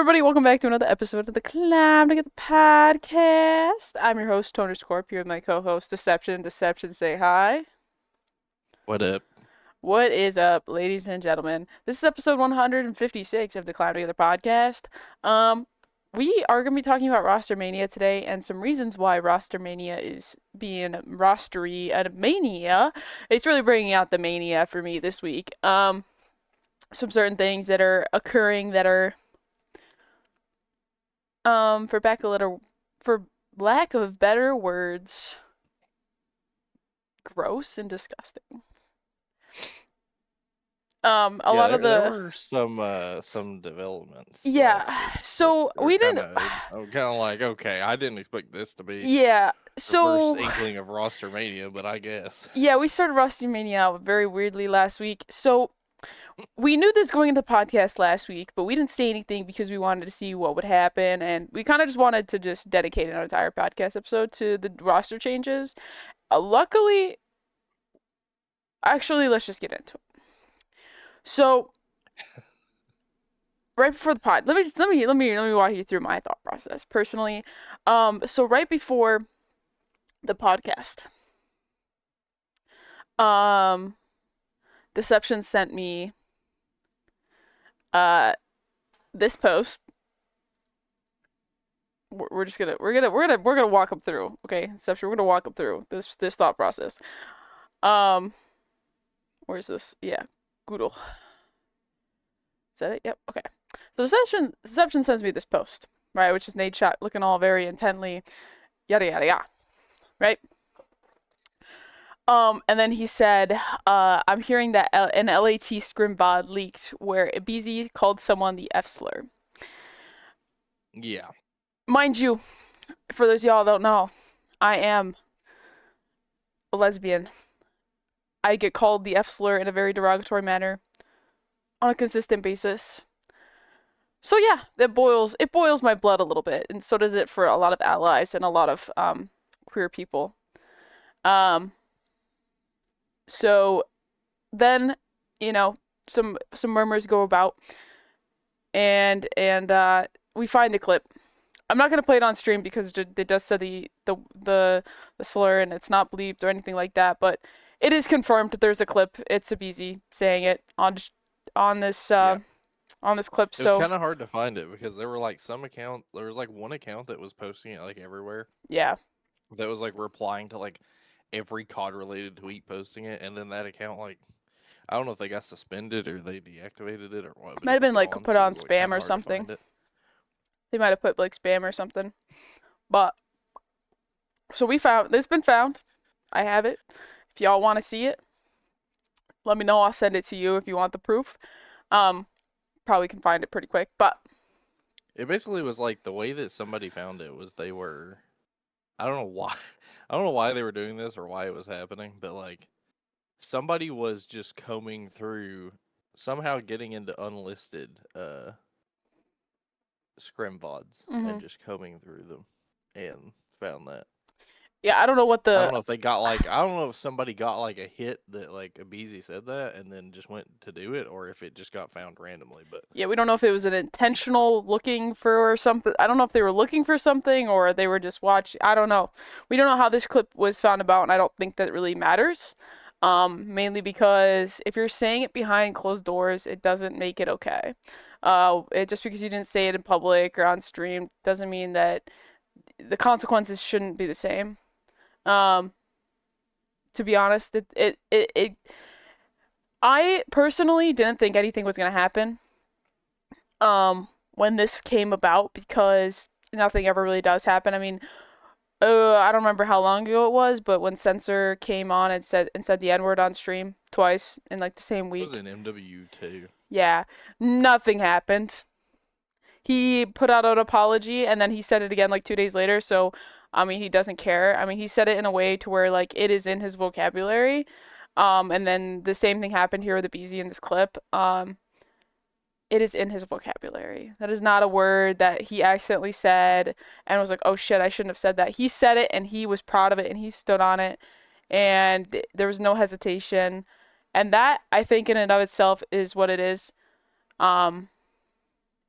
everybody, welcome back to another episode of the Climb to Get the Podcast. I'm your host, Toner Scorp, here with my co-host, Deception. Deception, say hi. What up? What is up, ladies and gentlemen? This is episode 156 of the Climb to Get the Podcast. We are going to be talking about Roster Mania today and some reasons why Roster Mania is being rostery and mania. It's really bringing out the mania for me this week. Some certain things that are occurring that are for lack of better words, gross and disgusting. A lot of there the were some developments. yeah. So we didn't. Kind of like, okay, I didn't expect this to be Yeah. the So first inkling of roster mania, but I guess. yeah, we started Rusty Mania out very weirdly last week. So we knew this going into the podcast last week, but we didn't say anything because we wanted to see what would happen, and we kind of just wanted to just dedicate an entire podcast episode to the roster changes. Luckily, actually, let's just get into it. So, right before the pod, let me walk you through my thought process personally. So right before the podcast, Deception sent me this post. We're gonna walk them through, okay? Deception, we're gonna walk them through this thought process. Where's this? Yeah, Google. Is that it? Yep. Okay. So Deception sends me this post, right, which is Nate Shot looking all very intently, yada yada yada, right? And then he said, I'm hearing that an LAT scrim VOD leaked where BZ called someone the F slur. Yeah. Mind you, for those of y'all that don't know, I am a lesbian. I get called the F slur in a very derogatory manner on a consistent basis. So yeah, it boils my blood a little bit, and so does it for a lot of allies and a lot of queer people. So then, some murmurs go about, and we find the clip. I'm not gonna play it on stream because it does say the slur and it's not bleeped or anything like that, but it is confirmed that there's a clip. It's Abizi saying it on this on this clip. It So was kind of hard to find it because there were like there was like one account that was posting it like everywhere. yeah, That was like replying to like every COD related tweet posting it, and then that account like I don't know if they got suspended or they deactivated it or what. might have been like put so on it was, like, spam kinda or hard to something. find it. They might have put like spam or something. But so it's been found. I have it. If y'all want to see it, let me know. I'll send it to you if you want the proof. Probably can find it pretty quick, but It basically was like the way that somebody found it was they were, I don't know why, I don't know why they were doing this or why it was happening, but like somebody was just combing through, somehow getting into unlisted scrim VODs and just combing through them and found that. yeah, I don't know what I the don't know if they got like, I don't know if somebody got like a hit that like Abizi said that and then just went to do it, or if it just got found randomly. But yeah, we don't know if it was an intentional looking for something. I don't know if they were looking for something or they were just watching. I don't know. We don't know how this clip was found about, and I don't think that really matters. Mainly because if you're saying it behind closed doors, it doesn't make it okay. Just because you didn't say it in public or on stream doesn't mean that the consequences shouldn't be the same. Um, to be honest, I personally didn't think anything was gonna happen. When this came about, because nothing ever really does happen. I mean, I don't remember how long ago it was, but when Censor came on and said the N word on stream twice in like the same it was week. in MW2. Yeah, nothing happened. He put out an apology and then he said it again like 2 days later. So, I mean, he doesn't care. I mean, he said it in a way to where like it is in his vocabulary. And then the same thing happened here with the BZ in this clip. It is in his vocabulary. That is not a word that he accidentally said and was like, oh shit, I shouldn't have said that. He said it and he was proud of it and he stood on it and there was no hesitation. And that, I think, in and of itself is what it is.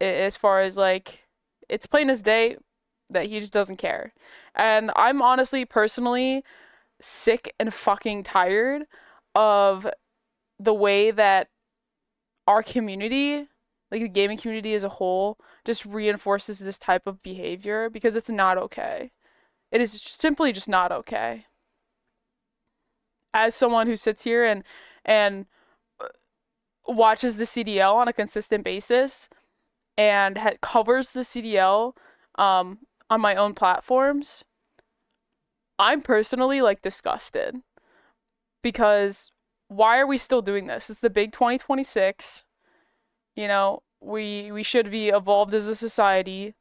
as far as like, it's plain as day that he just doesn't care. And I'm honestly, personally, sick and fucking tired of the way that our community, like the gaming community as a whole, just reinforces this type of behavior because it's not okay. It is simply just not okay. As someone who sits here and watches the CDL on a consistent basis and covers the CDL on my own platforms, I'm personally like disgusted because why are we still doing this? It's the big 2026. You know, we should be evolved as a society,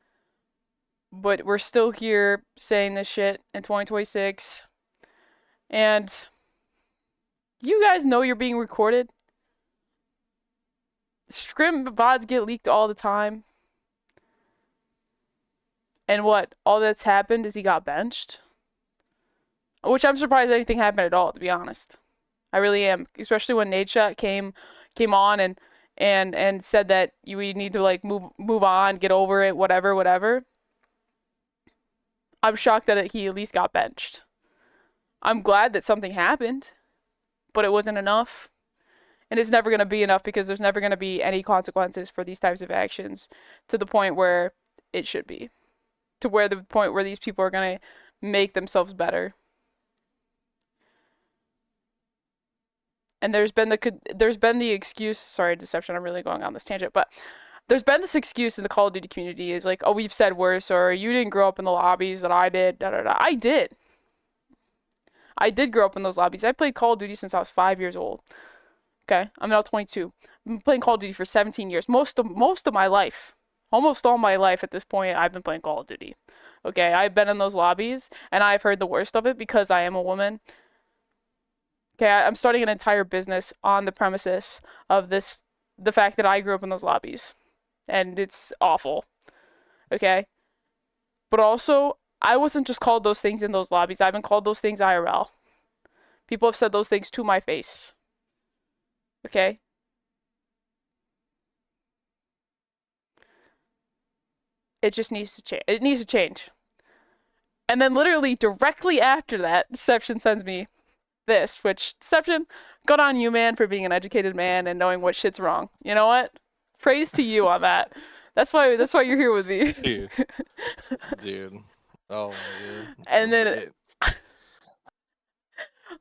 but we're still here saying this shit in 2026. And you guys know you're being recorded. Scrim VODs get leaked all the time. And what? All that's happened is he got benched. Which I'm surprised anything happened at all, to be honest. I really am. Especially when Nadeshot came on and said that we need to like move on, get over it, whatever, whatever. I'm shocked that he at least got benched. I'm glad that something happened, but it wasn't enough. And it's never going to be enough because there's never going to be any consequences for these types of actions to the point where it should be. To where the point where these people are going to make themselves better. And there's been the excuse, sorry, deception, I'm really going on this tangent, but there's been this excuse in the Call of Duty community is like, oh, we've said worse, or you didn't grow up in the lobbies that I did, da da da. I did. I did grow up in those lobbies. I played Call of Duty since I was 5 years old. Okay, I'm now 22. I've been playing Call of Duty for 17 years. Most of my life, almost all my life at this point, I've been playing Call of Duty. Okay, I've been in those lobbies, and I've heard the worst of it because I am a woman. Okay, I'm starting an entire business on the premises of the fact that I grew up in those lobbies. And it's awful. Okay? But also, I wasn't just called those things in those lobbies. I've been called those things IRL. People have said those things to my face. Okay? It just needs to change. It needs to change. And then literally directly after that, Deception sends me this, which, Deception, good on you, man, for being an educated man and knowing what shit's wrong. You know what? Praise to you on that. That's why you're here with me. Dude. Oh my god. And then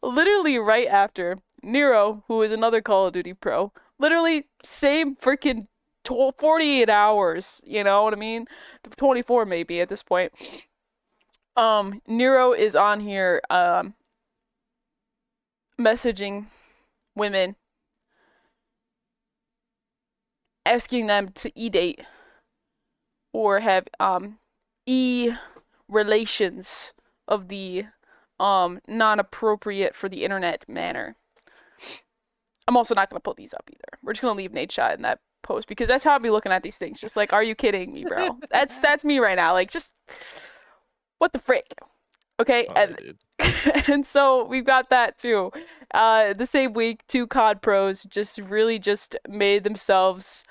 literally right after, Nero, who is another Call of Duty pro, literally same freaking 48 hours, you know what I mean? 24 maybe at this point. Nero is on here messaging women, asking them to e-date or have e-relations of the non-appropriate for the internet manner. I'm also not going to put these up either. We're just going to leave Nate Shot in that post because that's how I'll be looking at these things. Just like, are you kidding me, bro? That's me right now. Like, just what the frick? Okay, and so we've got that too. The same week, two COD pros just really just made themselves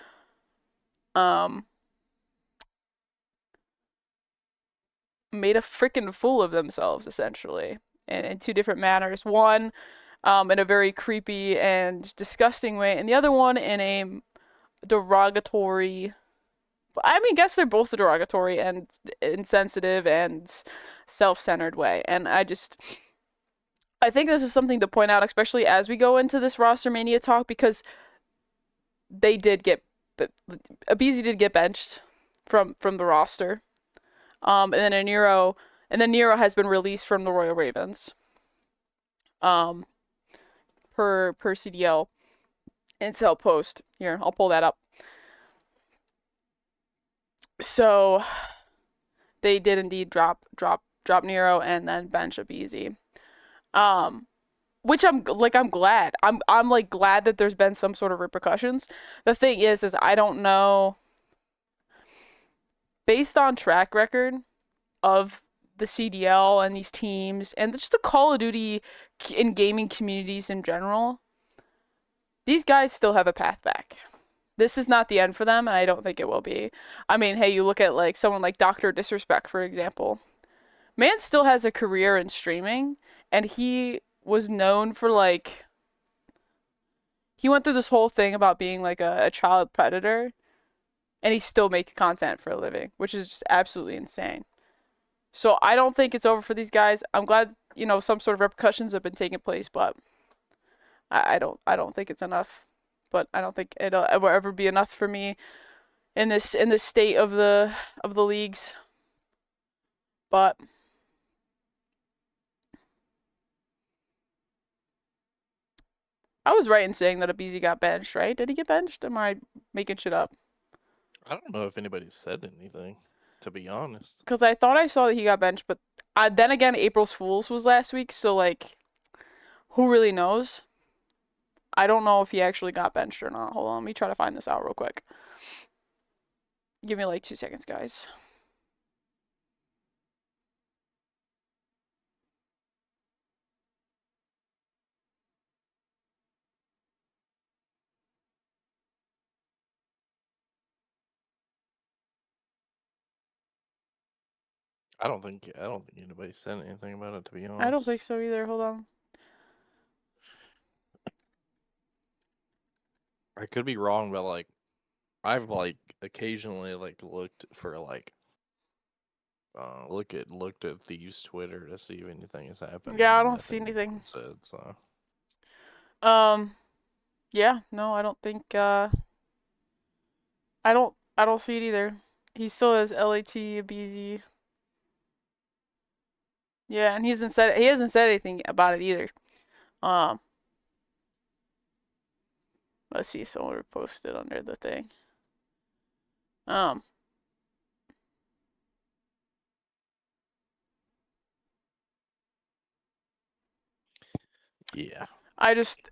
made a freaking fool of themselves essentially in two different manners. One in a very creepy and disgusting way, and the other one in a derogatory, I mean, I guess they're both derogatory and insensitive and self-centered way. And I think this is something to point out, especially as we go into this roster mania talk, because they did get, Abizi did get benched from the roster. And then Nero has been released from the Royal Ravens. Per CDL Intel post. Here, I'll pull that up. So they did indeed drop Nero and then bench Abizi. Which I'm glad. I'm like glad that there's been some sort of repercussions. The thing is I don't know, based on track record of the CDL and these teams and just the Call of Duty and gaming communities in general, these guys still have a path back. This is not the end for them, and I don't think it will be. I mean, hey, you look at like someone like Doctor Disrespect, for example. Man still has a career in streaming, and he was known for like he went through this whole thing about being like a child predator, and he still makes content for a living, which is just absolutely insane. So I don't think it's over for these guys. I'm glad some sort of repercussions have been taking place, but I don't think it's enough. But I don't think it'll ever be enough for me in this state of the leagues. But I was right in saying that Abizi got benched, right? Did he get benched? Am I making shit up? I don't know if anybody said anything, to be honest. Because I thought I saw that he got benched, but then again, April's Fools was last week, so like, who really knows? I don't know if he actually got benched or not. Hold on, let me try to find this out real quick. Give me like 2 seconds, guys. I don't think anybody said anything about it, to be I don't think honest. so either. Hold on. I could be wrong, but like I've like occasionally like looked for like looked at Thieves Twitter to see if anything has happened, Yeah, I and don't see nothing has anything. been said. So Um, yeah, no, I don't think. I don't see it either. He still has LAT, BZ. Yeah, and he hasn't said anything about it either. Um, let's see if someone posted under the thing. Um, yeah, I just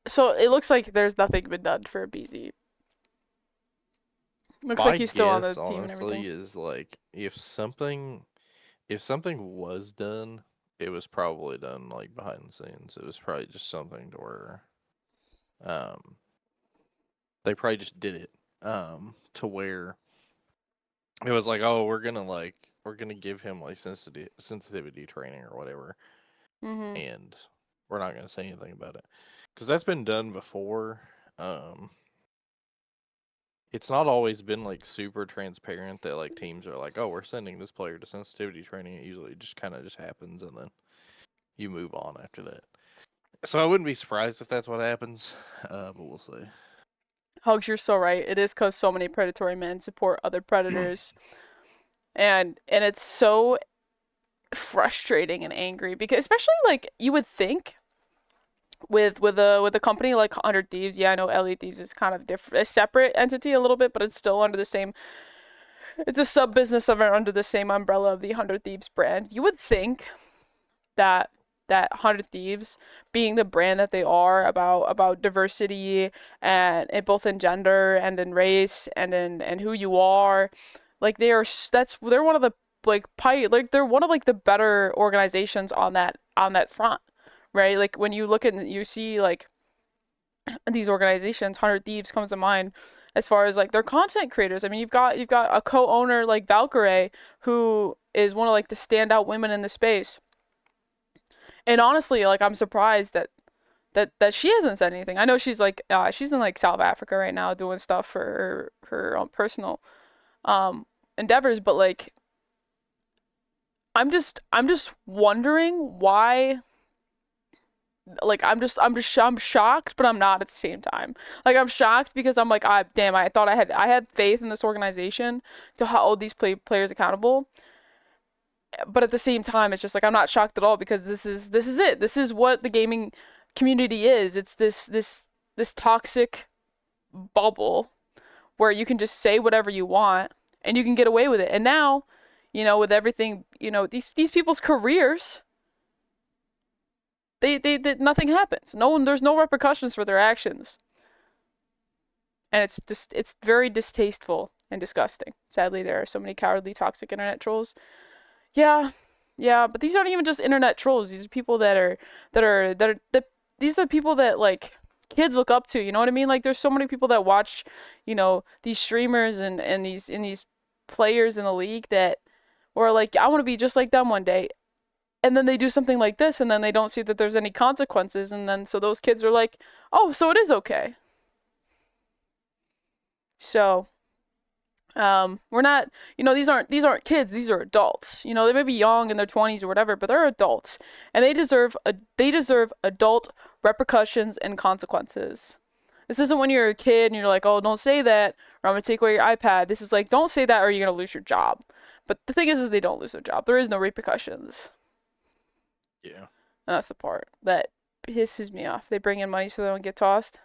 so it looks like there's nothing been done for BZ. Looks like my he's still on guess the team and honestly everything. is like if something was done, it was probably done like behind the scenes. It was probably just something to where um they probably just did it to where it was like, oh, we're gonna give him like sensitivity training or whatever, Mhm. and we're not gonna say anything about it because that's been done before. Um, it's not always been like super transparent that like teams are like, oh, we're sending this player to sensitivity training. It usually just kind of just happens, and then you move on after that. So I wouldn't be surprised if that's what happens, but we'll see. Hugs, you're so right. It is because so many predatory men support other predators, and it's so frustrating and angry because especially like you would think with a company like 100 Thieves. Yeah, I know LA Thieves is kind of different, a separate entity a little bit, but it's still under the same. It's a sub business of under the same umbrella of the 100 Thieves brand. You would think that that 100 Thieves being the brand that they are about diversity and both in gender and in race and who you are, like they're one of the like they're one of like the better organizations on that front, right? Like when you look at you see like these organizations, 100 Thieves comes to mind as far as like their content creators. I mean, you've got a co-owner like Valkyrie who is one of like the standout women in the space. And honestly, like I'm surprised that she hasn't said anything. I know she's in like South Africa right now doing stuff for her own personal um endeavors, but like I'm just wondering why. Like I'm shocked, but I'm not at the same time. Like I'm shocked because I'm like, damn, I thought I had faith in this organization to hold these players accountable, but at the same time, it's just like I'm not shocked at all because this is it. This is what the gaming community is. It's this toxic bubble where you can just say whatever you want and you can get away with it. And now, with everything, these people's careers, they nothing happens. There's no repercussions for their actions, and it's very distasteful and disgusting. Sadly, there are so many cowardly, toxic internet trolls. Yeah, yeah, but these aren't even just internet trolls. These are people that are these are people that like kids look up to. You know what I mean? Like there's so many people that watch, these streamers and these players in the league that or like I want to be just like them one day. And then they do something like this and then they don't see that there's any consequences and then so those kids are like, "Oh, so it is okay." So, we're not, these aren't kids, these are adults. They may be young in their 20s or whatever, but they're adults and they deserve adult repercussions and consequences. This isn't when you're a kid and you're like, "Oh, don't say that or I'm going to take away your iPad." This is like, "Don't say that or you're going to lose your job." But the thing is they don't lose their job. There is no repercussions. Yeah. And that's the part that pisses me off. They bring in money so they don't get tossed.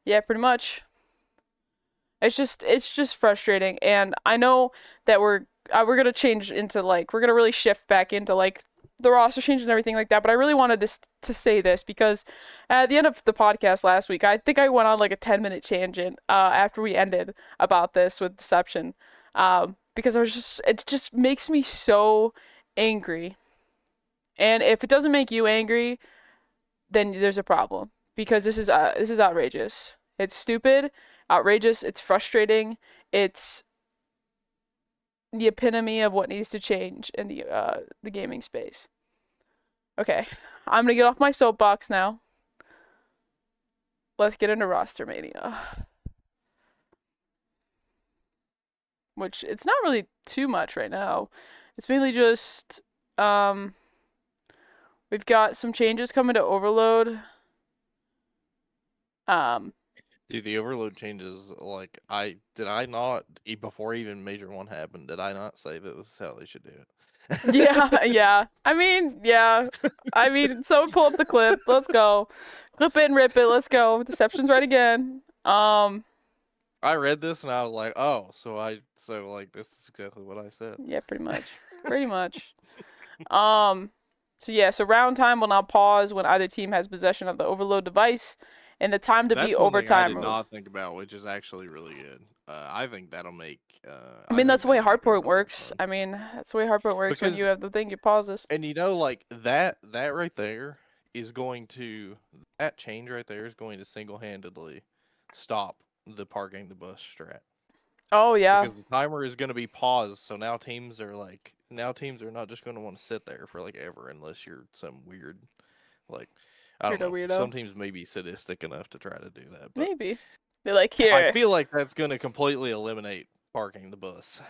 Yeah, pretty much. It's just frustrating, and I know that we're gonna change into like we're gonna really shift back into like the roster change and everything like that. But I really wanted to say this because at the end of the podcast last week, I think I went on like a 10-minute tangent after we ended about this with Deception, because it just makes me so angry, and if it doesn't make you angry, then there's a problem because this is outrageous. It's stupid, outrageous. It's frustrating. It's the epitome of what needs to change in the gaming space. Okay, I'm gonna get off my soapbox now. Let's get into roster mania, which it's not really too much right now. It's mainly just um we've got some changes coming to Overload. Um, Dude, the overload changes. Like, I not before even Major One happened? Did I not say that this is how they should do it? yeah, yeah. I mean, yeah. I mean, so pull up the clip. Let's go. Clip it and rip it. Let's go. Deception's right again. I read this and I was like, oh, so like this is exactly what I said. Yeah, pretty much. Pretty much. Um, so yeah, so round time will now pause when either team has possession of the overload device, and the time to beat That's one thing I overtime did rules. not think about, which is actually really good. I think that'll make I I mean, that's think the way that'll make it hardpoint really works. fun I mean, that's the way hardpoint works when you because have the thing, it pauses. and like that right there is going to that change right there is going to single handedly stop the parking the bus strat. Oh yeah, Because the timer is going to be paused. So now teams are not just going to want to sit there for like ever unless you're some weird like I don't weirdo, know. weirdo. Some teams may be sadistic enough to try to do that, but Maybe they're like I here. feel like that's going to completely eliminate parking the bus.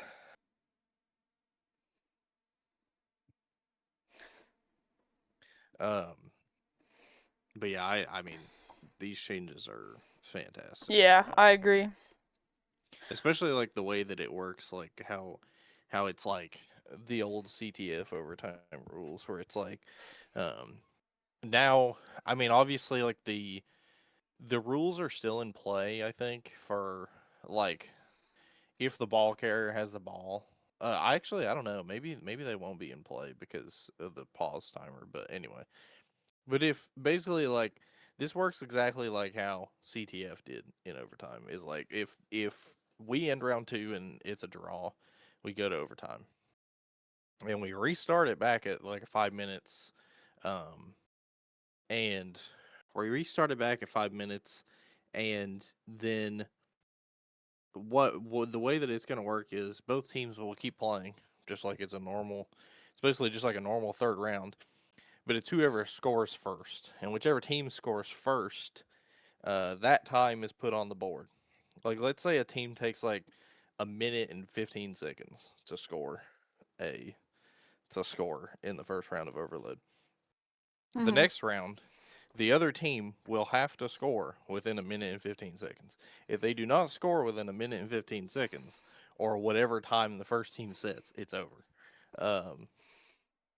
Um, but yeah, I mean these changes are fantastic. Yeah, I agree. Especially like the way that it works, like how it's like the old CTF overtime rules where it's like um now I mean obviously like the rules are still in play, I think, for like if the ball carrier has the ball. I don't know. Maybe they won't be in play because of the pause timer. But anyway, but if basically like this works exactly like how CTF did in overtime is like if we end round two and it's a draw, we go to overtime and we restart it back at like 5 minutes, um, and we restart it back at 5 minutes, and then what the way that it's going to work is both teams will keep playing just like it's a normal. It's basically just like a normal third round, but it's whoever scores first, and whichever team scores first, that time is put on the board. Like let's say a team takes like a minute and 15 seconds a to score in the first round of overload. The Mhm. next round, the other team will have to score within a minute and 15 seconds. If they do not score within a minute and 15 seconds, or whatever time the first team sets, it's over. Um,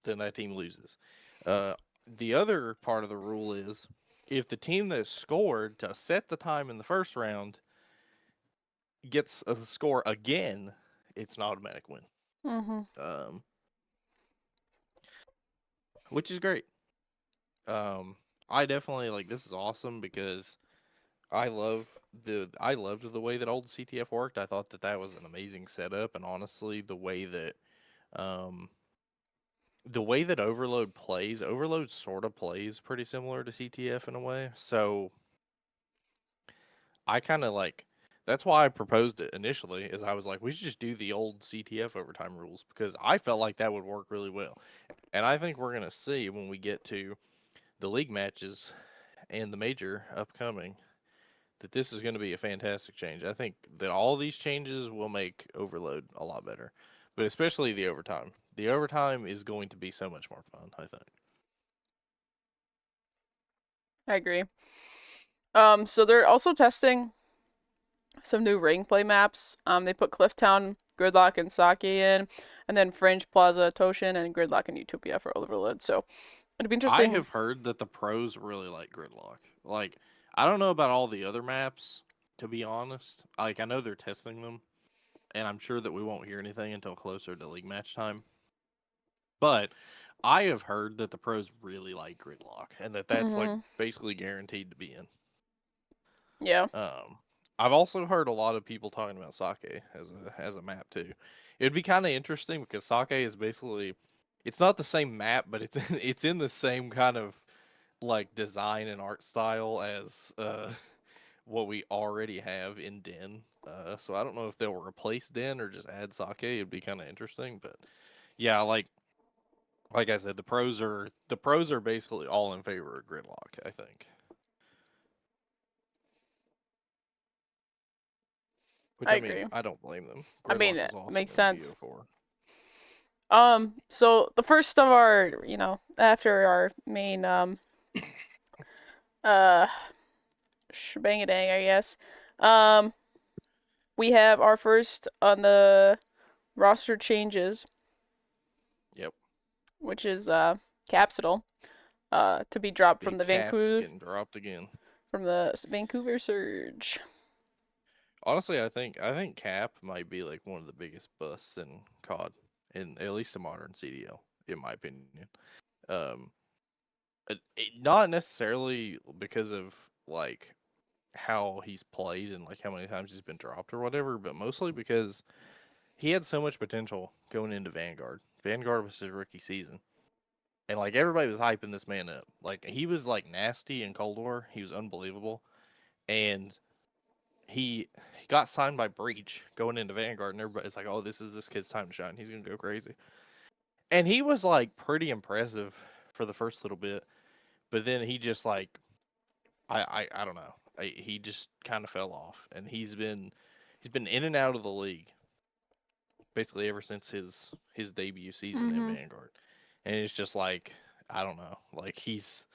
then that team loses. Uh, the other part of the rule is if the team that scored to set the time in the first round gets a score again, it's an automatic win. Mhm. Um, which is great. I definitely like this is awesome because I loved the way that old CTF worked. I thought that that was an amazing setup, and honestly, um the way that Overload sort of plays pretty similar to CTF in a way. So I kind of like that's why I proposed it initially. Is I was like, we should just do the old CTF overtime rules because I felt like that would work really well, and I think we're gonna see when we get to the league matches and the major upcoming that this is going to be a fantastic change. I think that all these changes will make Overload a lot better, but especially the overtime. The overtime is going to be so much more fun, I think. I agree. So they're also testing some new ring play maps. They put Clifftown, Gridlock, and Sake in, and then Fringe, Plaza, Toshin, and Gridlock and Utopia for Overload. So it'd be I interesting. have heard that the pros really like Gridlock. Like, I don't know about all the other maps, to be honest. Like, I know they're testing them, and I'm sure that we won't hear anything until closer to league match time. But I have heard that the pros really like Gridlock, and that that's like Hmm. basically guaranteed to be in. Yeah. Um, I've also heard a lot of people talking about sake as a map too. It'd be kind of interesting because sake is basically it's not the same map, but it's it's in the same kind of like design and art style as what we already have in Den. So I don't know if they'll replace Den or just add sake. It'd be kind of interesting, but yeah, like I said, the pros are basically all in favor of Gridlock. I think, which I I mean, agree. I don't blame them. I mean, Gridlock it was awesome makes in sense. BO4. So the first of our, after our main, uh, shebang dang, I guess, um, we have our first on the roster changes, Yep. which is, Capsule, to be dropped Big Cap's getting dropped again. From the Vancouver Surge. Honestly, I think Cap might be like one of the biggest busts in COD, in at least the modern CDL, in my opinion. Um, not necessarily because of like how he's played and like how many times he's been dropped or whatever, but mostly because he had so much potential going into Vanguard. Vanguard was his rookie season. And like everybody was hyping this man up. Like he was like nasty in Cold War. He was unbelievable. And he got signed by Breach going into Vanguard, and everybody's like, "Oh, this is this kid's time to shine. He's gonna go crazy." And he was like pretty impressive for the first little bit, but then he just like I don't know. He just kind of fell off, and he's been in and out of the league basically ever since his debut season in Mm-hmm. Vanguard, and it's just like I don't know, like he's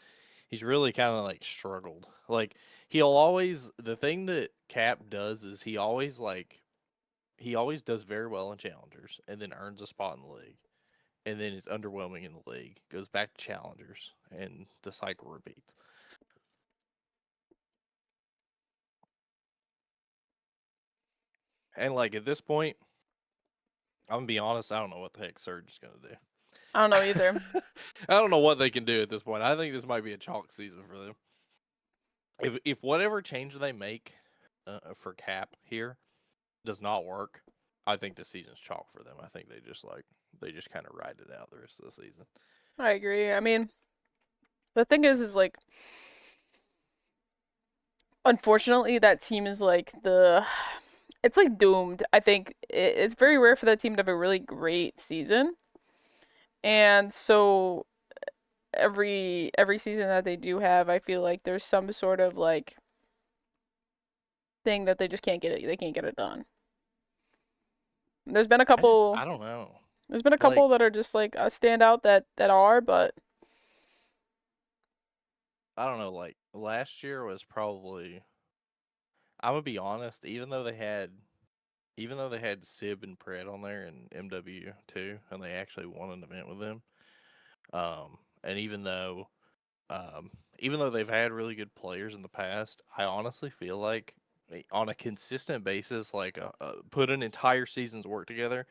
really kind of like struggled. Like he'll always the thing that Cap does is he always does very well in challengers and then earns a spot in the league and then is underwhelming in the league, goes back to challengers, and the cycle repeats. And like at this point, I'm gonna be honest, I don't know what the heck Surge is gonna I don't know either. do. I don't know what they can do at this point. I think this might be a chalk season for them. If whatever change they make for Cap here does not work, I think the season's chalk for them. I think they just kind of ride it out the rest of the season. I agree. I mean, the thing is like, unfortunately, that team is like it's like doomed. I think it's very rare for that team to have a really great season, and so every season that they do have, I feel like there's some sort of like thing that they just can't get it. They can't get it done. There's been a couple. I don't know. There's been a Like couple that are just like a standout that are, but I don't know. Like last year was probably. I'm gonna be honest. Even though they had Sib and Pred on there and MW too, and they actually won an event with them. And even though they've had really good players in the past, I honestly feel like on a consistent basis, like put an entire season's work together,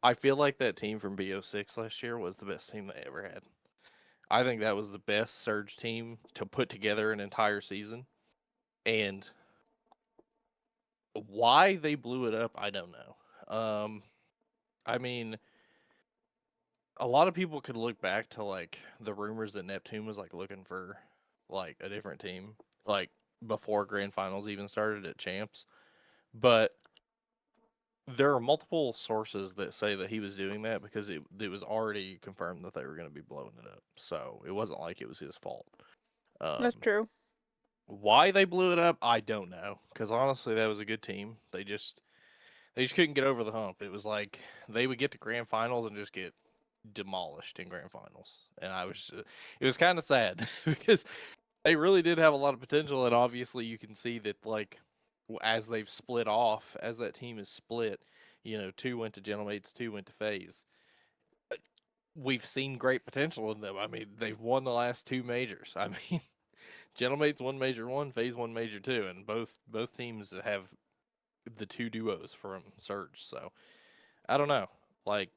I feel like that team from BO6 last year was the best team they ever had. I think that was the best Surge team to put together an entire season. And why they blew it up, I don't know. I mean, a lot of people could look back to like the rumors that Neptune was like looking for like a different team. Like before grand finals even started at champs. But there are multiple sources that say that he was doing that because it was already confirmed that they were going to be blowing it up. So it wasn't like it was his fault. That's Um, true. why they blew it up, I don't know. Because honestly, that was a good team. They just couldn't get over the hump. It was like they would get to grand finals and just get demolished in grand finals, and it was kind of sad because they really did have a lot of potential, and obviously you can see that like as they've split off, as that team is split, two went to Gentlemates, two went to Phase. We've seen great potential in them. I mean, they've won the last two majors. I mean, Gentlemates won major one, Phase won major two, and both teams have the two duos from Surge. So I don't know. Like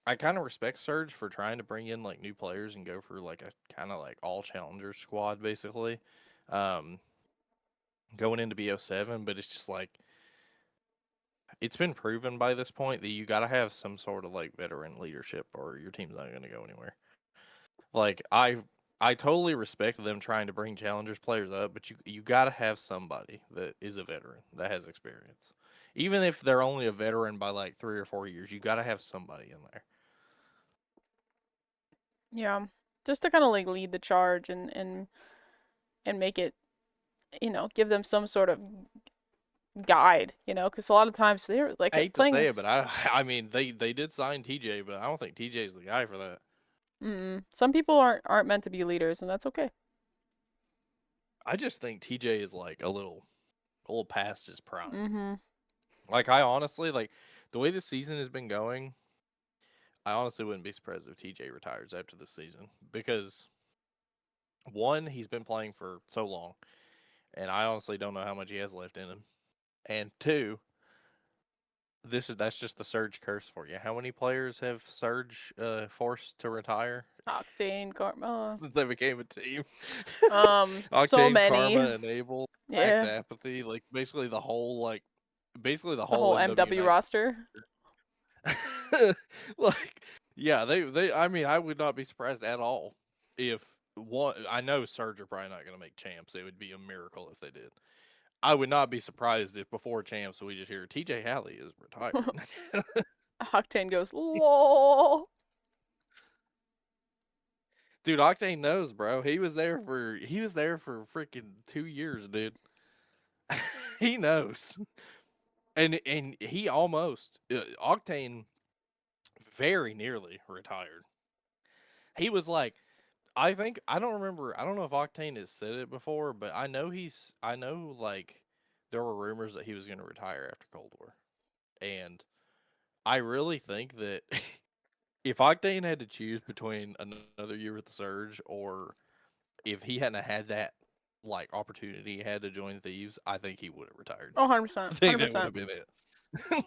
I kind of respect Surge for trying to bring in like new players and go for like a kind of like all challengers squad basically, um, going into BO7. But it's just like it's been proven by this point that you got to have some sort of like veteran leadership or your team's not going to go anywhere. Like I totally respect them trying to bring challengers players up, but you got to have somebody that is a veteran that has experience. Even if they're only a veteran by like 3 or 4 years, you got to have somebody in there. Yeah. Just to kind of like lead the charge and make it, give them some sort of guide, because a lot of times they're like I hate to playing. say it, but I mean they did sign TJ, but I don't think TJ's the guy for that. Some people aren't meant to be leaders, and that's okay. I just think TJ is like a little past his prime. Mm-hmm. Like I honestly like the way this season has been going. I honestly wouldn't be surprised if TJ retires after this season because one, he's been playing for so long, and I honestly don't know how much he has left in him. And two, that's just the Surge curse for you. How many players have Surge forced to retire Octane, Karma. since they became a team? So Octane, many. Karma, Enable, Back to Yeah. Apathy, like basically the The whole whole MW MW19. roster. Like, yeah, they. I mean, I would not be surprised at all if one. I know Surge are probably not going to make champs. It would be a miracle if they did. I would not be surprised if before champs we just hear TJ Halley is retired. Octane goes, lol. Dude, Octane knows, bro. He was there for freaking 2 years, dude. He knows, and he almost Octane very nearly retired. He was like, I don't remember. I don't know if Octane has said it before, but I know like there were rumors that he was going to retire after Cold War, and I really think that if Octane had to choose between another year with the Surge or if he hadn't had that like opportunity he had to join Thieves, I think he would have retired. Oh, 100%. I think that would 100%. have been it.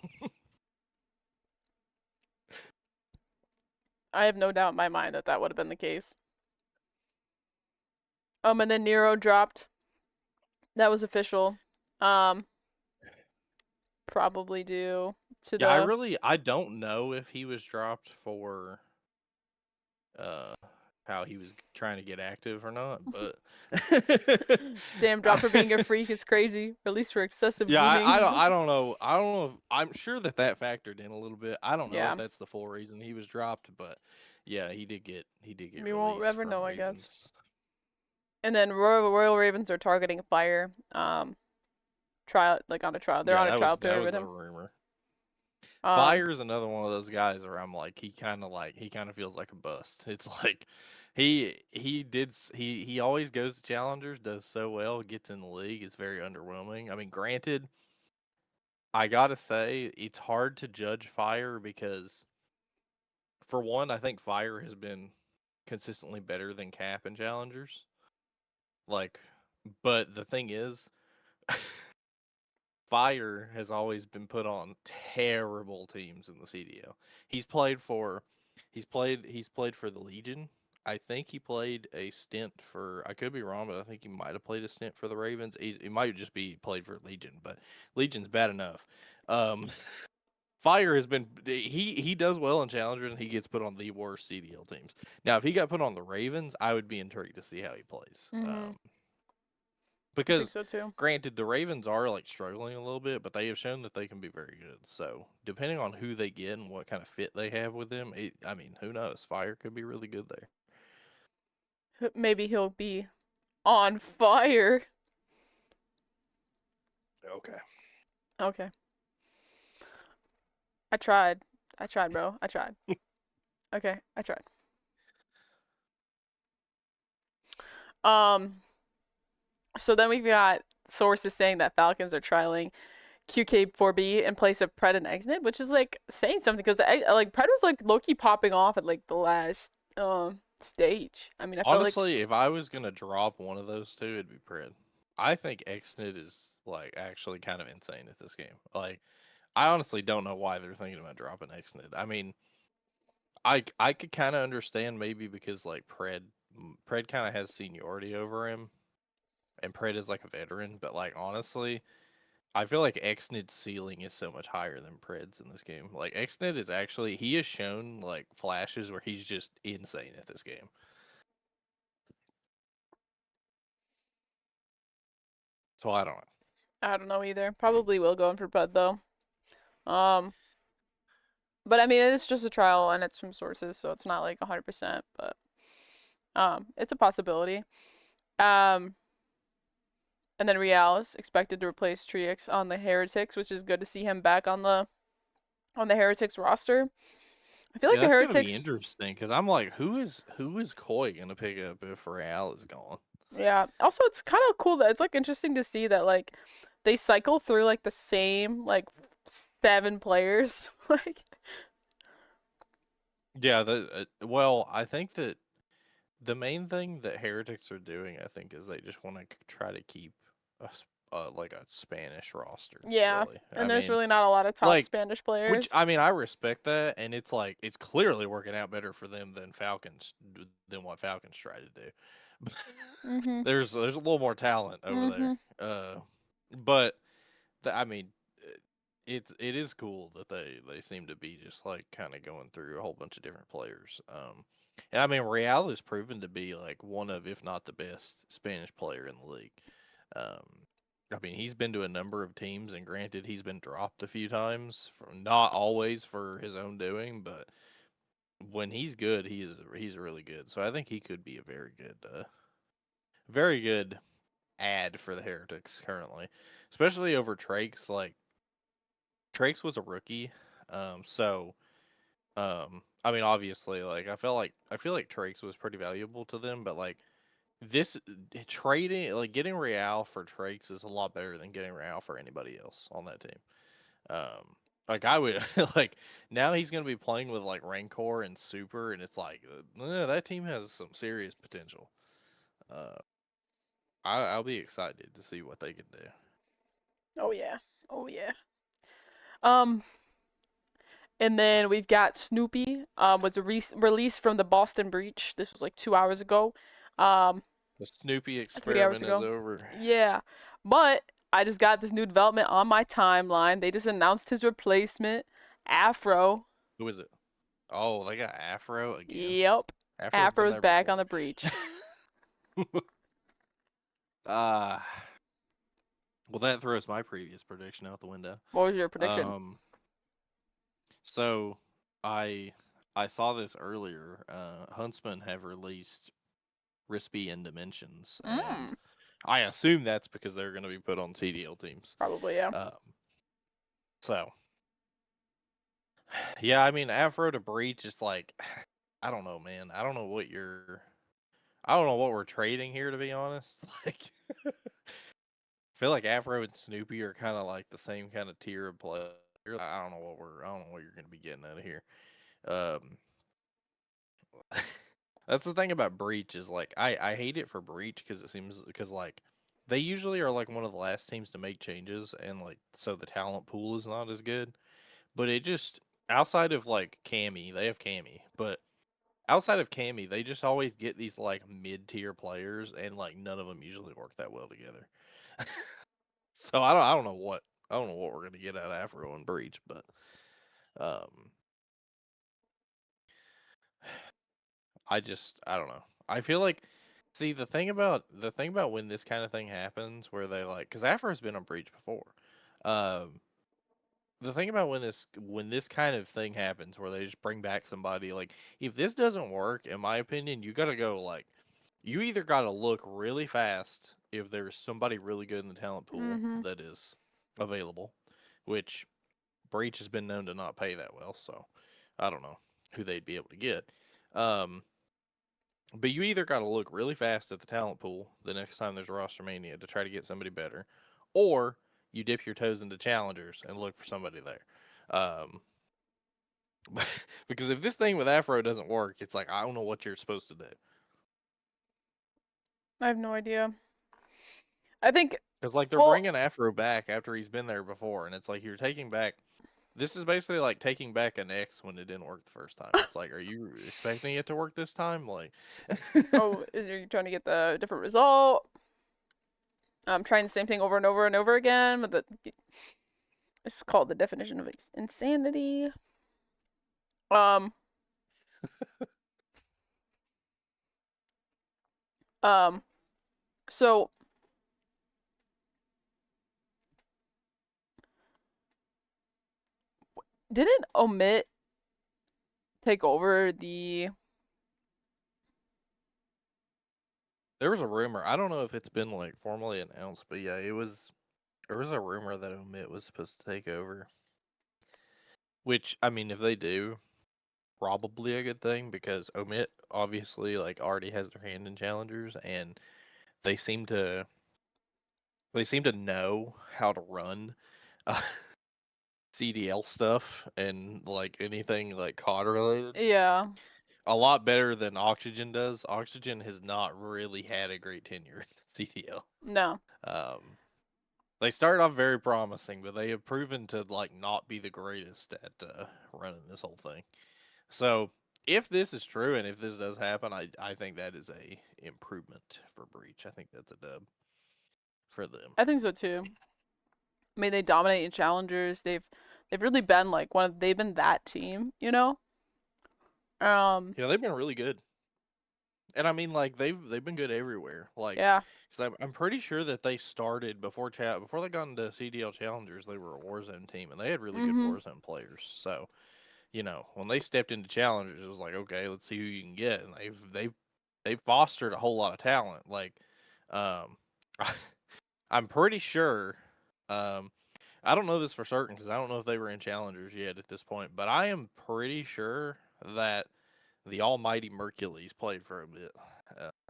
I have no doubt in my mind that that would have been the case. And then Nero dropped. That was official. Um, Probably due to Yeah, the I don't know if he was dropped for uh how he was trying to get active or not, but damn drop for being a freak is crazy. Or at least for excessive yeah, gaming. I don't know. I don't know if I'm sure that factored in a little bit. I don't know if Yeah. that's the full reason he was dropped, but yeah, he did get We won't released ever from know, I guess. Ravens. And then Royal Ravens are targeting Fire. Trial like on a trial. They're Yeah, on a that trial was period with a him. rumor. Um, Fire is another one of those guys where I'm like he kind of feels like a bust. It's like he always goes to challengers, does so well, gets in the league. It's very underwhelming. I mean, granted, I gotta say it's hard to judge Fire because for one, I think Fire has been consistently better than Cap and challengers. Like, but the thing is, Fire has always been put on terrible teams in the CDL. He's played for he's played for the Legion. I think he played a stint for I could be wrong, but I think he might have played a stint for the Ravens. He might just be played for Legion, but Legion's bad enough. Um, Fire has been he does well in challengers and he gets put on the worst CDL teams. Now, if he got put on the Ravens, I would be intrigued to see how he plays. mhm. I think Because so too. granted, the Ravens are like struggling a little bit, but they have shown that they can be very good. So depending on who they get and what kind of fit they have with them, I mean, who knows? Fire could be really good there. Maybe he'll be on fire. Okay. Okay. I tried. I tried, bro. I tried. Okay, I tried. Um, so then we've got sources saying that Falcons are trialing QK4B in place of Pred and Exnid, which is like saying something because like Pred was like low key popping off at like the last stage. I mean, I felt like Honestly, if I was gonna drop one of those two, it'd be Pred. I think Xnit is like actually kind of insane at this game. Like, I honestly don't know why they're thinking about dropping Xnit. I mean, I could kind of understand maybe because like Pred kind of has seniority over him, and Pred is like a veteran. But like honestly, I feel like Xnit's ceiling is so much higher than Pred's in this game. Like Xnit is actually he has shown like flashes where he's just insane at this game. So I don't know. I don't know either. Probably will go in for Pred though. Um, but I mean, it's just a trial and it's from sources, so it's not like 100%, but it's a possibility. Um, and then Real is expected to replace Trix on the Heretics, which is good to see him back on the Heretics roster. I feel Yeah, like the that's gonna be Heretics, interesting because I'm like, who is Koi gonna pick up if Real is gone? yeah. Also, it's kind of cool that it's like interesting to see that like they cycle through like the same like 7 players. Like, Yeah, well, I think that the main thing that Heretics are doing, I think, is they just want to try to keep like a Spanish roster. yeah. Really, I And there's mean, really not a lot of top like, Spanish which players. I mean, I respect that, and it's like it's clearly working out better for them than what Falcons try to do. Mhm. There's a little more talent over there, Mhm. but I mean, it is cool that they seem to be just like kind of going through a whole bunch of different players. And I mean, Real is proven to be like one of, if not the best, Spanish player in the league. Um, I mean, he's been to a number of teams, and granted, he's been dropped a few times, not always for his own doing, but when he's good, he's really good. So I think he could be a very good ad for the Heretics currently, especially over Trakes. Like Trakes was a rookie, so I mean, obviously, like I feel like Trakes was pretty valuable to them, but like this trading, like getting Real for Trakes is a lot better than getting Real for anybody else on that team. Um, like I would like now he's gonna be playing with like Rancor and Super, and it's like that team has some serious potential. Uh, I'll be excited to see what they can do. Oh yeah. Oh yeah. Um and then we've got Snoopy was released from the Boston Breach. This was like 2 hours ago. Um The Snoopy 3 hours experiment is ago. over. Yeah. But I just got this new development on my timeline. They just announced his replacement, Afro. Who is it? Oh, they got Afro again. Yep. Afro's been Afro's there back on before. the breach. uh well, that throws my previous prediction out the window. What was your prediction? Um so I I saw this earlier. Huntsman have released Rispy and Dimensions, and Mm. I assume that's because they're going to be put on CDL teams. Probably, yeah. Um so yeah, I mean Afro to Breach is like I don't know, man. I don't know what we're trading here, to be honest. Like I feel like Afro and Snoopy are kind of like the same kind of tier of player. I don't know what you're going to be getting out of here. Um, that's the thing about Breach is like I hate it for Breach because it seems because like they usually are like one of the last teams to make changes and like so the talent pool is not as good. But it just outside of like Cammy, they have Cammy, but outside of Cammy, they just always get these like mid tier players and like none of them usually work that well together. So I don't know what we're gonna get out of Afro and Breach, but um, I don't know. I feel like See, the thing about when this kind of thing happens, where they like, because Afro's been on Breach before. Um, the thing about when this kind of thing happens, where they just bring back somebody, like if this doesn't work, in my opinion, you got to go like, you either got to look really fast if there's somebody really good in the talent pool Mm-hmm. that is available, which Breach has been known to not pay that well, so I don't know who they'd be able to get. Um, but you either got to look really fast at the talent pool the next time there's a roster mania to try to get somebody better, or you dip your toes into challengers and look for somebody there. Um, because if this thing with Afro doesn't work, it's like I don't know what you're supposed to do. I have no idea. I think, Because like they're well, bringing Afro back after he's been there before, and it's like you're taking back. This is basically like taking back an X when it didn't work the first time. It's like, are you expecting it to work this time? Like, oh, is you trying to get the different result? Trying the same thing over and over and over again. But it's called the definition of insanity. Um, um. So didn't Omit take over the? there was a rumor. I don't know if it's been like formally announced, but yeah, it was. There was a rumor that Omit was supposed to take over. Which I mean, if they do, probably a good thing because Omit obviously like already has their hand in challengers, and they seem to they seem to know how to run uh, CDL stuff and like anything like COD related Yeah. a lot better than Oxygen does. Oxygen has not really had a great tenure in CDL. No. Um, they started off very promising, but they have proven to like not be the greatest at running this whole thing. So if this is true and if this does happen, I think that is a improvement for Breach. I think that's a dub for them. I think so too. I mean, they dominate in challengers. They've really been like one of they've been that team, you know. Um. Yeah, they've been really good, and I mean like they've been good everywhere. Like, Yeah. because I'm pretty sure that they started before they got into CDL challengers, they were a Warzone team and they had really good Mhm. Warzone players. So you know when they stepped into challengers, it was like okay, let's see who you can get, and they've fostered a whole lot of talent. Like, um, I'm pretty sure. Um, I don't know this for certain because I don't know if they were in challengers yet at this point, but I am pretty sure that the almighty Mercules played for a bit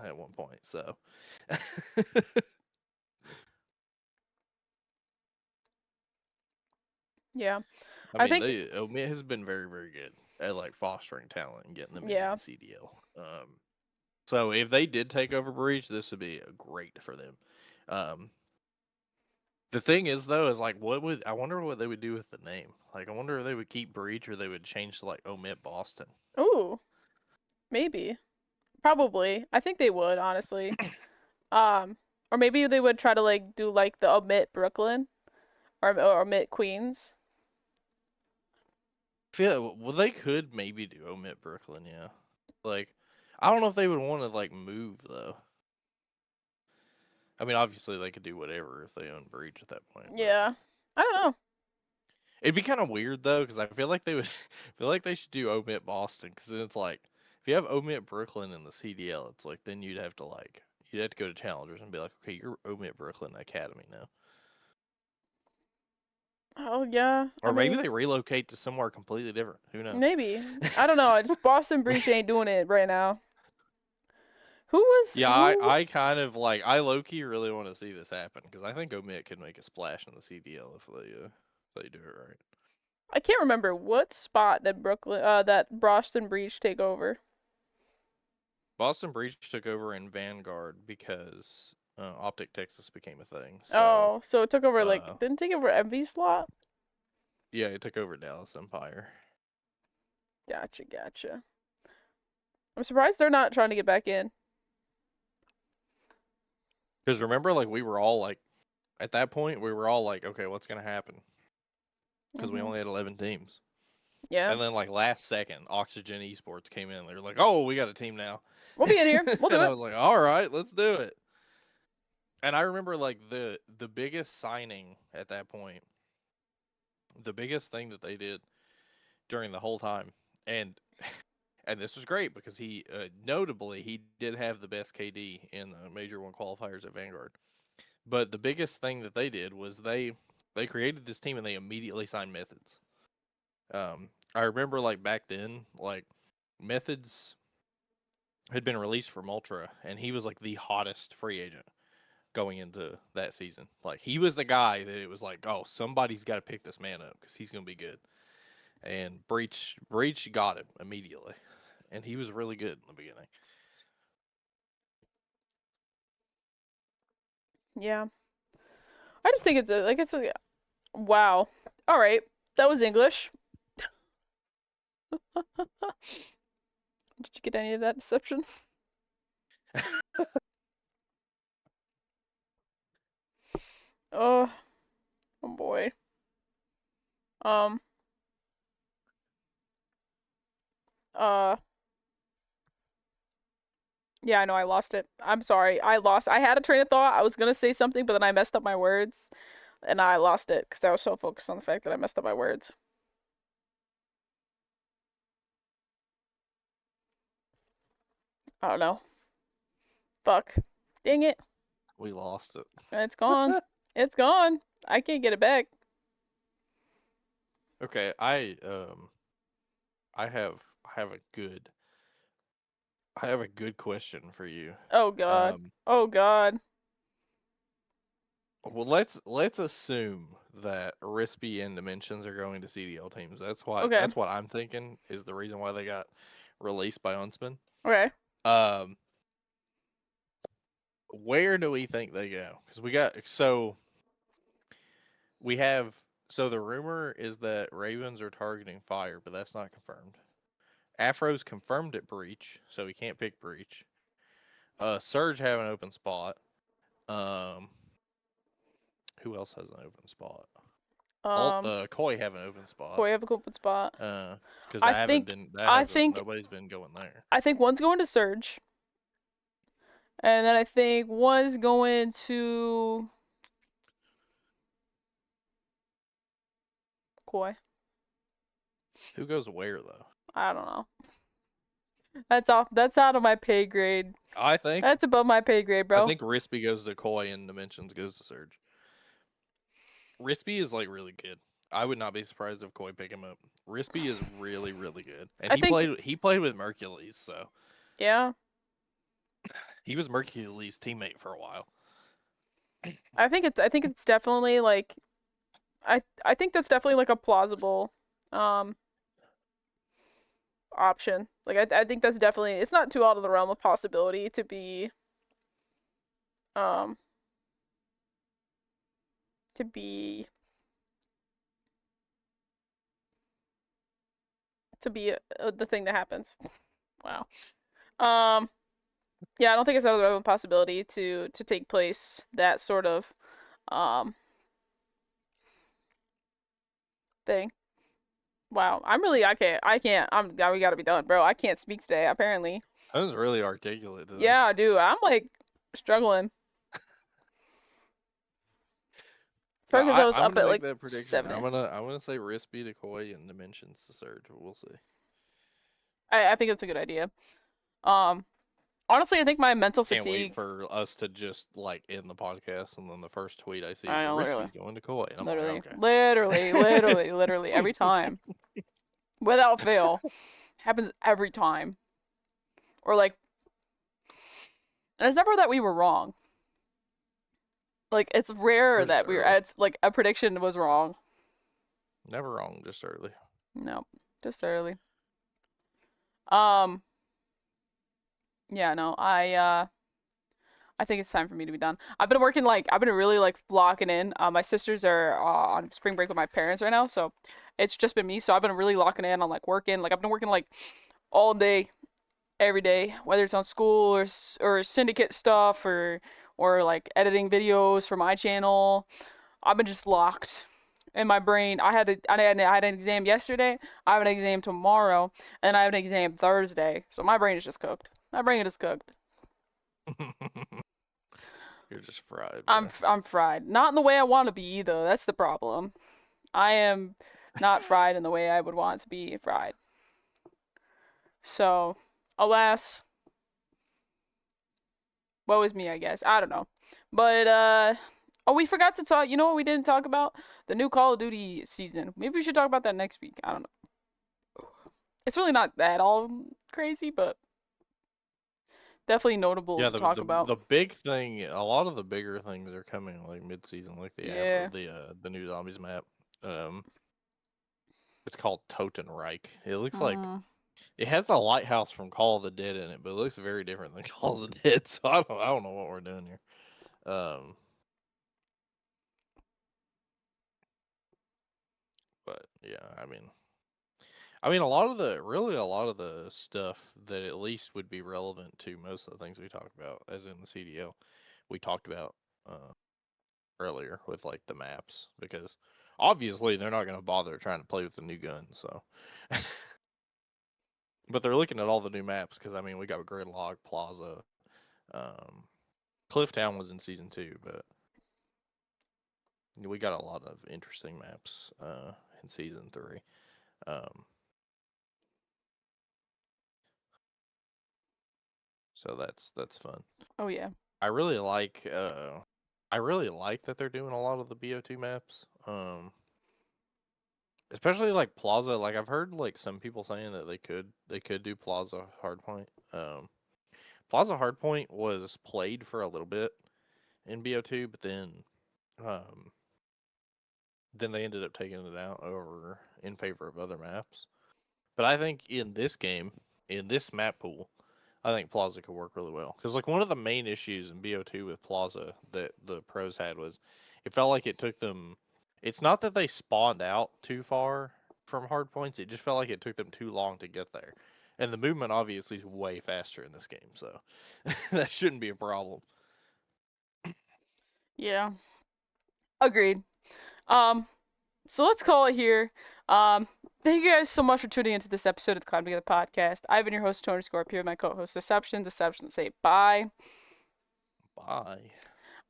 at one point. So, Yeah. I I mean, think. they Omit has been very, very good at like fostering talent and getting them into Yeah. the CDL. So if they did take over Breach, this would be great for them. Um, the thing is, though, is like, what would I wonder what they would do with the name? Like, I wonder if they would keep Breach or they would change to like Omit Boston. Ooh. Maybe. Probably. I think they would honestly. Or maybe they would try to like do like the omit Brooklyn or omit Queens. Feel well, they could maybe do Omit Brooklyn, yeah. Like, I don't know if they would want to like move though. I mean, obviously they could do whatever if they own Breach at that point, but Yeah. I don't know. it'd be kind of weird though because I feel like they would feel like they should do Omit Boston because then it's like if you have Omit Brooklyn in the CDL, it's like then you'd have to go to challengers and be like, okay, you're Omit Brooklyn Academy now, Oh yeah. I or maybe mean, they relocate to somewhere completely different. Who knows? maybe. I don't know. I just Boston Breach ain't doing it right now. Who was Yeah, who? I kind of like I low key really want to see this happen because I think Omit could make a splash in the CDL if they do it right. I can't remember what spot did that Boston Breach take over. Boston Breach took over in Vanguard because Optic Texas became a thing. So Oh, so it took over like uh, didn't take over MV slot. yeah, it took over Dallas Empire. Gotcha, gotcha. I'm surprised they're not trying to get back in. Because remember, like we were all like at that point we were all like, okay, what's gonna happen? Because we Mhm. only had 11 teams. Yeah. And then like last second, Oxygen Esports came in. They're like, "Oh, we got a team now," We'll be in here. We'll do and I it. was like, "All right, let's do it." And I remember like the biggest signing at that point, the biggest thing that they did during the whole time, and and this was great because he notably he did have the best KD in the Major One qualifiers at Vanguard. But the biggest thing that they did was they created this team and they immediately signed Methods. I remember like back then, like Methods had been released from Ultra, and he was like the hottest free agent going into that season. Like he was the guy that it was like, oh, somebody's got to pick this man up because he's gonna be good. And Breach got him immediately, and he was really good in the beginning. Yeah. I just think it's a wow. All right. That was English. Did you get any of that deception? Oh, oh boy. Um, uh, yeah, I know I lost it. I'm sorry. I had a train of thought. I was gonna say something, but then I messed up my words, and I lost it because I was so focused on the fact that I messed up my words. I don't know. Fuck. Dang it. We lost it. It's gone. It's gone. I can't get it back. Okay, I have a good question for you. Oh god. Um, Oh god. well, let's assume that Rispy and Dimensions are going to CDL teams. Okay. That's what I'm thinking is the reason why they got released by Unspin. Okay. Um, where do we think they go? Because we have so the rumor is that Ravens are targeting Fire, but that's not confirmed. Afro's confirmed at Breach, so he can't pick Breach. Surge have an open spot. Um, who else has an open spot? Um, Koi have an open spot. Koi have a good spot. Because I I haven't think been that I hasn't think nobody's been going there. I think one's going to Surge, and then I think one's going to Koi. Who goes where though? I don't know. That's off. That's out of my pay grade. I think That's above my pay grade, I bro. think Rispy goes to Koi and Dimensions goes to Surge. Rispy is like really good. I would not be surprised if Koi pick him up. Rispy is really really good, and I think he played with Mercules, so yeah. he was Mercules' teammate for a while. I think it's definitely like I think that's definitely like a plausible um option. Like I think that's definitely it's not too out of the realm of possibility um to be the thing that happens. Wow. Um yeah, I don't think it's out of the realm of possibility to take place that sort of um thing. Wow. We got to be done, bro. I can't speak today apparently. I was really articulate today. Yeah, dude. I'm like struggling. It's probably because I was I'm up gonna at make like that prediction. 7. I'm gonna say Rispy to Koi and Dimensions to Surge. We'll see. I think it's a good idea. Um, honestly, I think my mental Can't wait fatigue. for us to just like end the podcast and then the first tweet I see is I know, literally, Rispy's going to Koi, and I'm like, literally, okay. literally, literally, literally every time, without fail, happens every time. Or like, and it's never that we were wrong. Like it's rare We're just that early. it's like a prediction was wrong. Never wrong, just early. No, just early. Um, yeah, no, I think it's time for me to be done. I've been really like locking in. My sisters are on spring break with my parents right now, so it's just been me. So I've been really locking in on like working. Like I've been working like all day, every day, whether it's on school or syndicate stuff or like editing videos for my channel. I've been just locked, in my brain. I had an exam yesterday. I have an exam tomorrow, and I have an exam Thursday. So my brain is just cooked. My brain is cooked. You're just fried, I'm bro. I'm fried. Not in the way I want to be either. That's the problem. I am not fried in the way I would want to be fried. So, alas, woe is me, I guess. I don't know. But oh, we forgot to talk. You know what we didn't talk about? The new Call of Duty season. Maybe we should talk about that next week. I don't know. It's really not that all crazy, but definitely notable Yeah, to talk about. the big thing, a lot of the bigger things are coming like mid-season, like Yeah. the new zombies map. Um, it's called Totenreich. It looks like Mm, it has the lighthouse from Call of the Dead in it, but it looks very different than Call of the Dead. So I don't know what we're doing here. Um, but yeah, a lot of a lot of the stuff that at least would be relevant to most of the things we talked about, as in the CDL, we talked about uh, earlier with like the maps, because obviously they're not going to bother trying to play with the new guns. So, but they're looking at all the new maps because we got Gridlock, Plaza, um, Clifftown was in season 2, but we got a lot of interesting maps in season 3. Um, so that's fun. oh yeah. I really like I really like that they're doing a lot of the BO2 maps. Especially like Plaza. Like I've heard like some people saying that they could do Plaza Hardpoint. Plaza Hardpoint was played for a little bit in BO2, but um then they ended up taking it out over in favor of other maps. But I think in this game, in this map pool, I think Plaza could work really well. Because like one of the main issues in BO2 with Plaza that the pros had was it felt like it took them. It's not that they spawned out too far from hard points. It just felt like it took them too long to get there. And the movement obviously is way faster in this game, so that shouldn't be a problem. Yeah. Agreed. Um, so let's call it here. Thank you guys so much for tuning into this episode of the Climb Together podcast. I've been your host, Tony Scorp, here with my co-host, Deception. Deception, say bye. Bye.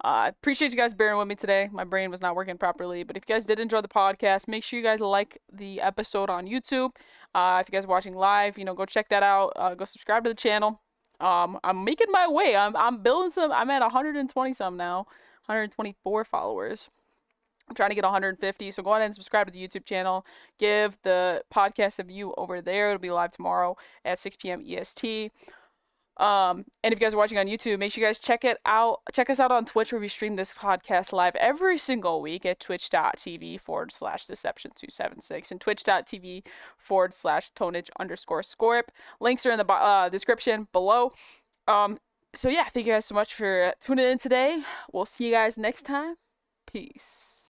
Appreciate you guys bearing with me today. My brain was not working properly, but if you guys did enjoy the podcast, make sure you guys like the episode on YouTube. If you guys are watching live, go check that out. Go subscribe to the channel. I'm making my way. I'm building some. I'm at 120 some now, 124 followers. I'm trying to get 150, so go ahead and subscribe to the YouTube channel. Give the podcast a view over there. It'll be live tomorrow at 6 p.m. EST. And if you guys are watching on YouTube, make sure you guys check it out. Check us out on Twitch, where we stream this podcast live every single week at twitch.tv/deception276 and twitch.tv/tonage_scorp. Links are in the description below. So yeah, thank you guys so much for tuning in today. We'll see you guys next time. Peace.